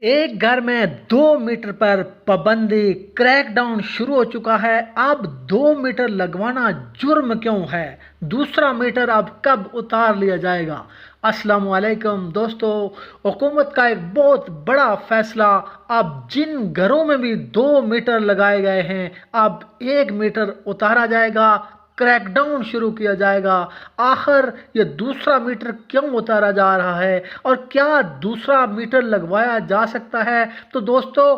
एक घर में 2 मीटर पर पाबंदी क्रैकडाउन शुरू हो चुका है। अब 2 मीटर लगवाना जुर्म क्यों है? दूसरा मीटर अब कब उतार लिया जाएगा? अस्सलाम वालेकुम दोस्तों, हुकूमत का एक बहुत बड़ा फैसला। अब जिन घरों में भी 2 मीटर लगाए गए हैं, अब 1 मीटर उतारा जाएगा, क्रैकडाउन शुरू किया जाएगा। आखिर ये दूसरा मीटर क्यों उतारा जा रहा है और क्या दूसरा मीटर लगवाया जा सकता है? तो दोस्तों,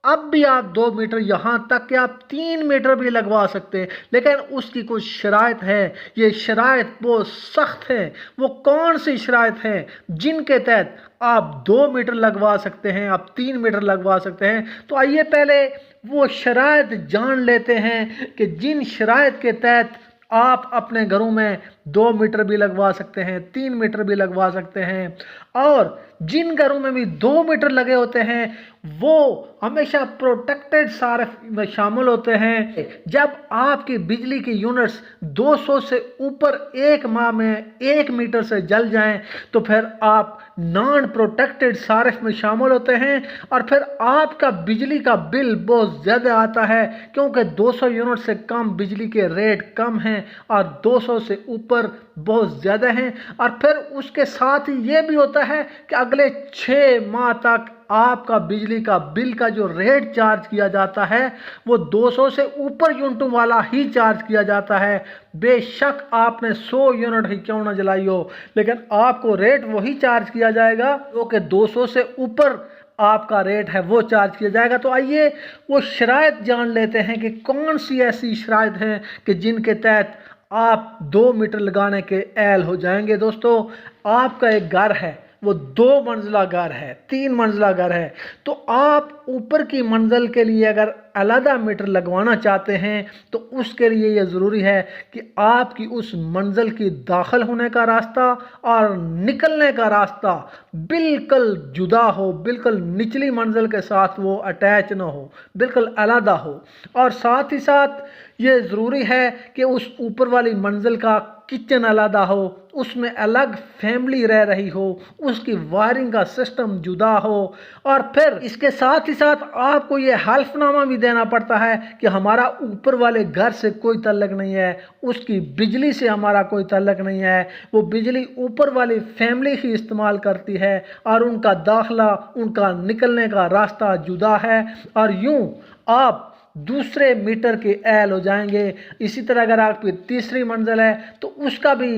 अब भी आप 2 मीटर, यहाँ तक कि आप 3 मीटर भी लगवा सकते हैं, लेकिन उसकी कुछ शराइत है। ये शराइत बहुत सख्त है। वो कौन सी शराइत है जिनके तहत आप 2 मीटर लगवा सकते हैं, आप 3 मीटर लगवा सकते हैं? तो आइए पहले वो शराइत जान लेते हैं कि जिन शराइत के तहत आप अपने घरों में 2 मीटर भी लगवा सकते हैं, 3 मीटर भी लगवा सकते हैं। और जिन घरों में भी 2 मीटर लगे होते हैं, वो हमेशा प्रोटेक्टेड सार्फ में शामिल होते हैं। जब आपकी बिजली की यूनिट्स 200 से ऊपर एक माह में 1 मीटर से जल जाएं, तो फिर आप नॉन प्रोटेक्टेड सार्फ में शामिल होते हैं और फिर आपका बिजली का बिल बहुत ज़्यादा आता है, क्योंकि 200 यूनिट से कम बिजली के रेट कम हैं और 200 से ऊपर बहुत ज़्यादा हैं। और फिर उसके साथ ही ये भी होता है कि अगले 6 माह तक आपका बिजली का बिल का जो रेट चार्ज किया जाता है, वो 200 से ऊपर यूनिटों वाला ही चार्ज किया जाता है। बेशक आपने 100 यूनिट ही क्यों ना जलाई हो, लेकिन आपको रेट वही चार्ज किया जाएगा जो कि 200 से ऊपर आपका रेट है, वो चार्ज किया जाएगा। तो आइए वो शराइत जान लेते हैं कि कौन सी ऐसी शराइत हैं कि जिनके तहत आप 2 मीटर लगाने के अहल हो जाएंगे। दोस्तों, आपका एक घर है, वो 2 मंजिला घर है, 3 मंजिला घर है, तो आप ऊपर की मंजिल के लिए अगर अलहदा मीटर लगवाना चाहते हैं, तो उसके लिए ये ज़रूरी है कि आपकी उस मंजिल की दाखिल होने का रास्ता और निकलने का रास्ता बिल्कुल जुदा हो, बिल्कुल निचली मंजिल के साथ वो अटैच ना हो, बिल्कुल अलहदा हो। और साथ ही साथ ये ज़रूरी है कि उस ऊपर वाली मंजिल का किचन अलहदा हो, उसमें अलग फैमिली रह रही हो, उसकी वायरिंग का सिस्टम जुदा हो। और फिर इसके साथ ही साथ आपको ये हल्फनामा भी देना पड़ता है कि हमारा ऊपर वाले घर से कोई ताल्लुक नहीं है, उसकी बिजली से हमारा कोई ताल्लुक नहीं है, वो बिजली ऊपर वाली फैमिली ही इस्तेमाल करती है और उनका दाखिला, उनका निकलने का रास्ता जुदा है। और यूँ आप दूसरे मीटर के अहल हो जाएंगे। इसी तरह अगर आपकी तीसरी मंजिल है, तो उसका भी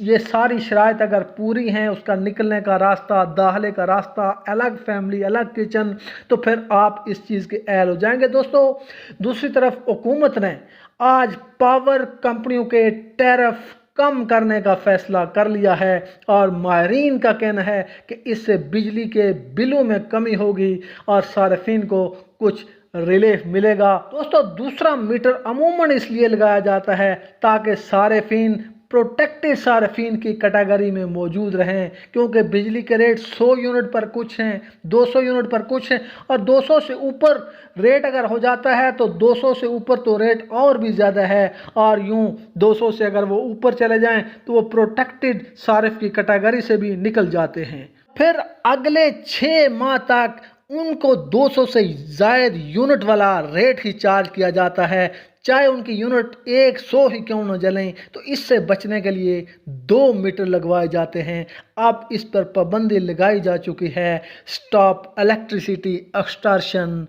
ये सारी शराइत अगर पूरी हैं, उसका निकलने का रास्ता, दाखिले का रास्ता, अलग फैमिली, अलग किचन, तो फिर आप इस चीज़ के अहल हो जाएंगे। दोस्तों, दूसरी तरफ हुकूमत ने आज पावर कंपनियों के टैरिफ कम करने का फैसला कर लिया है और माहिरीन का कहना है कि इससे बिजली के बिलों में कमी होगी और सार्फिन को कुछ रिलीफ मिलेगा। दोस्तों, दूसरा मीटर अमूमन इसलिए लगाया जाता है ताकि सार्फिन प्रोटेक्टेड सार्फिन की कैटेगरी में मौजूद रहें, क्योंकि बिजली के रेट 100 यूनिट पर कुछ हैं, 200 यूनिट पर कुछ हैं, और 200 से ऊपर रेट अगर हो जाता है तो 200 से ऊपर तो रेट और भी ज़्यादा है। और यूँ 200 से अगर वो ऊपर चले जाएं तो वो प्रोटेक्टेड सार्फ की कैटेगरी से भी निकल जाते हैं। फिर अगले 6 माह तक उनको 200 से ज़ायद यूनिट वाला रेट ही चार्ज किया जाता है, चाहे उनकी यूनिट 100 ही क्यों न जलें। तो इससे बचने के लिए 2 मीटर लगवाए जाते हैं। अब इस पर पाबंदी लगाई जा चुकी है। Stop electricity extortion.